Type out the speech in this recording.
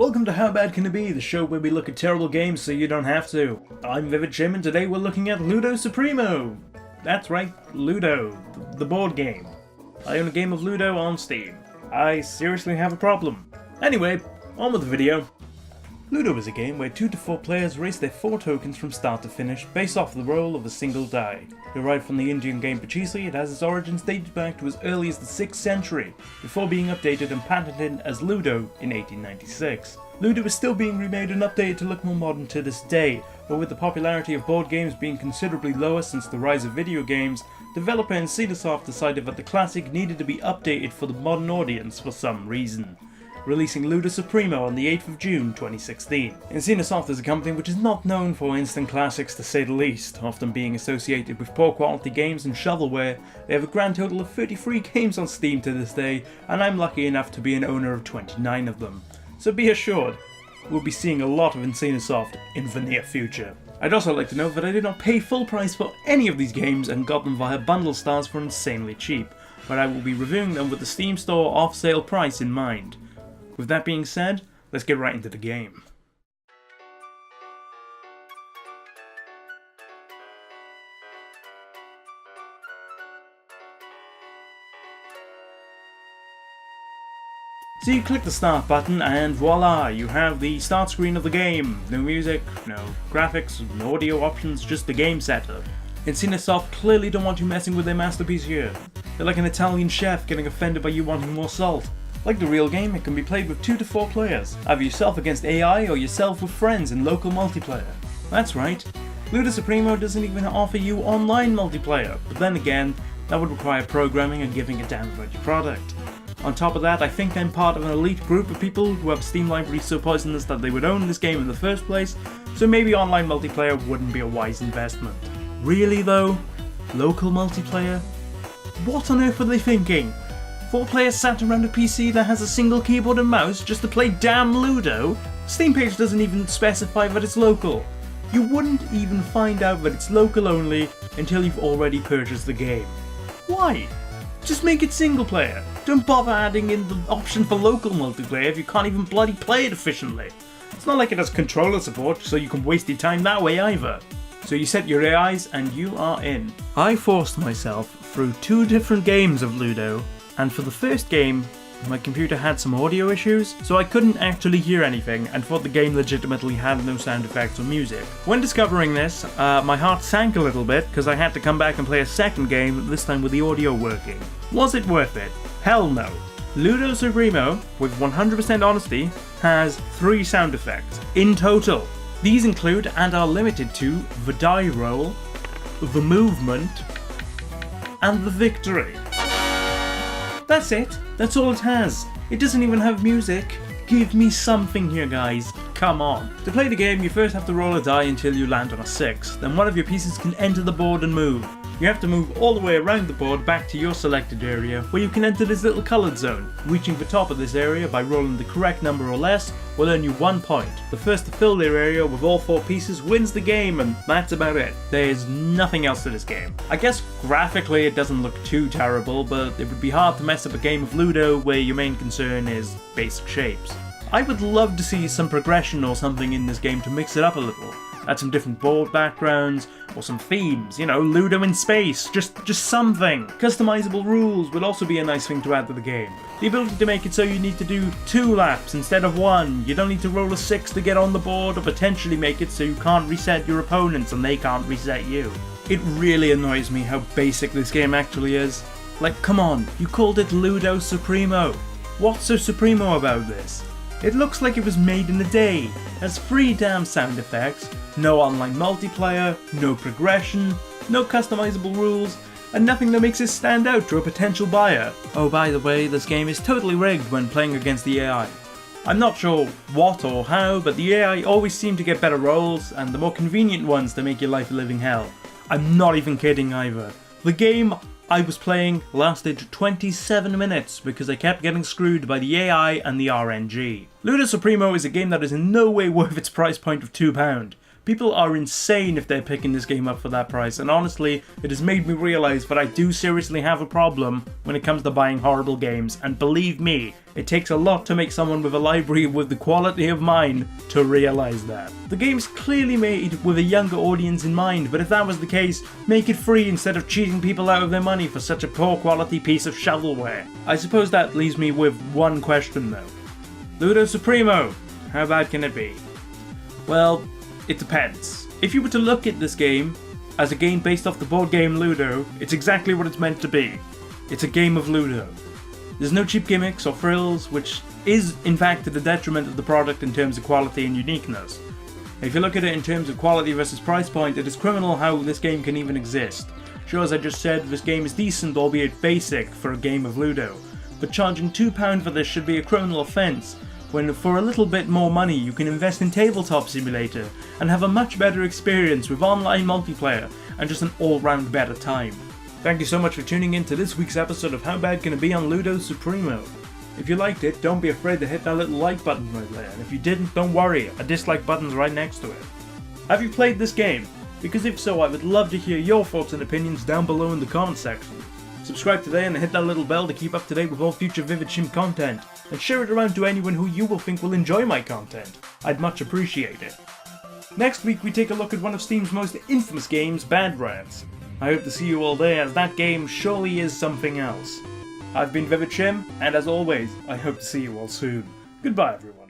Welcome to How Bad Can It Be, the show where we look at terrible games so you don't have to. I'm Vivid Jim and today we're looking at LUDO SUPREMO. That's right, Ludo, the board game. I own a game of Ludo on Steam. I seriously have a problem. Anyway, on with the video. Ludo is a game where 2 to 4 players race their 4 tokens from start to finish based off the roll of a single die. Derived from the Indian game Pachisi, it has its origins dated back to as early as the 6th century, before being updated and patented as Ludo in 1896. Ludo is still being remade and updated to look more modern to this day, but with the popularity of board games being considerably lower since the rise of video games, developer Encenasoft decided that the classic needed to be updated for the modern audience for some reason, releasing LUDO SUPREMO on the 8th of June 2016. Encenasoft is a company which is not known for instant classics to say the least, often being associated with poor quality games and shovelware. They have a grand total of 33 games on Steam to this day, and I'm lucky enough to be an owner of 29 of them. So be assured, we'll be seeing a lot of Encenasoft in the near future. I'd also like to note that I did not pay full price for any of these games and got them via bundle stars for insanely cheap, but I will be reviewing them with the Steam Store off-sale price in mind. With that being said, let's get right into the game. So you click the start button and voila, you have the start screen of the game. No music, no graphics, no audio options, just the game setup. Encenasoft clearly don't want you messing with their masterpiece here. They're like an Italian chef getting offended by you wanting more salt. Like the real game, it can be played with 2 to 4 players, either yourself against AI or yourself with friends in local multiplayer. That's right, LUDO SUPREMO doesn't even offer you online multiplayer, but then again, that would require programming and giving a damn about your product. On top of that, I think I'm part of an elite group of people who have Steam libraries so poisonous that they would own this game in the first place, so maybe online multiplayer wouldn't be a wise investment. Really though? Local multiplayer? What on earth are they thinking? 4 players sat around a PC that has a single keyboard and mouse just to play damn Ludo? Steam page doesn't even specify that it's local. You wouldn't even find out that it's local only until you've already purchased the game. Why? Just make it single player. Don't bother adding in the option for local multiplayer if you can't even bloody play it efficiently. It's not like it has controller support, so you can waste your time that way either. So you set your AIs and you are in. I forced myself through 2 different games of Ludo, and for the first game, my computer had some audio issues, so I couldn't actually hear anything and thought the game legitimately had no sound effects or music. When discovering this, my heart sank a little bit because I had to come back and play a second game, this time with the audio working. Was it worth it? Hell no. LUDO SUPREMO, with 100% honesty, has 3 sound effects in total. These include and are limited to the die roll, the movement, and the victory. That's it. That's all it has. It doesn't even have music. Give me something here, guys. Come on. To play the game, you first have to roll a die until you land on a 6. Then one of your pieces can enter the board and move. You have to move all the way around the board back to your selected area, where you can enter this little coloured zone. Reaching the top of this area by rolling the correct number or less will earn you 1 point. The first to fill their area with all 4 pieces wins the game, and that's about it. There's nothing else to this game. I guess graphically it doesn't look too terrible, but it would be hard to mess up a game of Ludo where your main concern is basic shapes. I would love to see some progression or something in this game to mix it up a little. Add some different board backgrounds, or some themes, you know, Ludo in space, just something. Customizable rules would also be a nice thing to add to the game. The ability to make it so you need to do 2 laps instead of 1, you don't need to roll a 6 to get on the board, or potentially make it so you can't reset your opponents and they can't reset you. It really annoys me how basic this game actually is. Like, come on, you called it LUDO SUPREMO. What's so supremo about this? It looks like it was made in a day, has 3 damn sound effects, no online multiplayer, no progression, no customizable rules, and nothing that makes it stand out to a potential buyer. Oh, by the way, this game is totally rigged when playing against the AI. I'm not sure what or how, but the AI always seem to get better rolls, and the more convenient ones to make your life a living hell. I'm not even kidding either. The game I was playing lasted 27 minutes because I kept getting screwed by the AI and the RNG. LUDO SUPREMO is a game that is in no way worth its price point of £2, People are insane if they're picking this game up for that price, and honestly, it has made me realize that I do seriously have a problem when it comes to buying horrible games, and believe me, it takes a lot to make someone with a library with the quality of mine to realize that. The game's clearly made with a younger audience in mind, but if that was the case, make it free instead of cheating people out of their money for such a poor quality piece of shovelware. I suppose that leaves me with one question though. LUDO SUPREMO, how bad can it be? Well, it depends. If you were to look at this game as a game based off the board game Ludo, it's exactly what it's meant to be. It's a game of Ludo. There's no cheap gimmicks or frills, which is in fact to the detriment of the product in terms of quality and uniqueness. If you look at it in terms of quality versus price point, it is criminal how this game can even exist. Sure, as I just said, this game is decent, albeit basic, for a game of Ludo, but charging £2 for this should be a criminal offence, when for a little bit more money you can invest in Tabletop Simulator and have a much better experience with online multiplayer and just an all-round better time. Thank you so much for tuning in to this week's episode of How Bad Can It Be on LUDO SUPREMO. If you liked it, don't be afraid to hit that little like button right there, and if you didn't, don't worry, a dislike button's right next to it. Have you played this game? Because if so, I would love to hear your thoughts and opinions down below in the comment section. Subscribe today and hit that little bell to keep up to date with all future Vivid Chimp content, and share it around to anyone who you will think will enjoy my content. I'd much appreciate it. Next week we take a look at one of Steam's most infamous games, Bad Rats. I hope to see you all there, as that game surely is something else. I've been Vivid Chimp, and as always, I hope to see you all soon. Goodbye everyone.